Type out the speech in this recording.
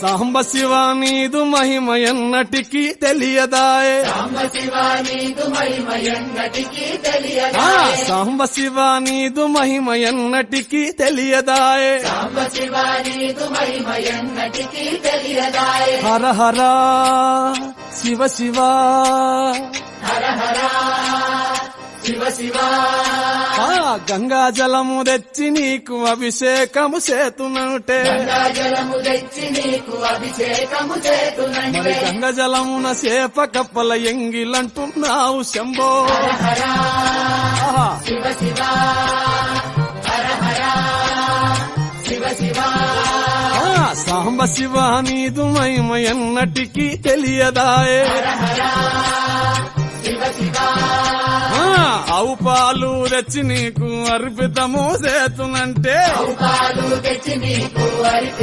సాంబ శివ నీదు మహిమ ఎన్నటికీ తెలియదాయే సాంబ శివ నీదు మహిమ ఎన్నటికీ తెలియదాయే సాంబ శివ నీదు మహిమ ఎన్నటికీ తెలియదాయే సాంబ శివ నీదు మహిమ ఎన్నటికీ తెలియదాయే హర హర శివ శివ హర హర శివ శివ గంగా జలము తెచ్చి నీకు అభిషేకము చేతునంటే గంగా జలము తెచ్చి నీకు అభిషేకము మరి చేతునంటే గంగ జలమున చేప కప్పల ఎంగిలంటున్నావు శంభో హర హర ఆహా. శివ శివ హర హర శివ శివ సాంబ శివ నీదు మహిమ ఎన్నటికీ తెలియదాయే హర హర శివ శివ ఆవు పాలు తెచ్చి నీకు అర్పితము చేతునంటే పాలు తెచ్చి నీకు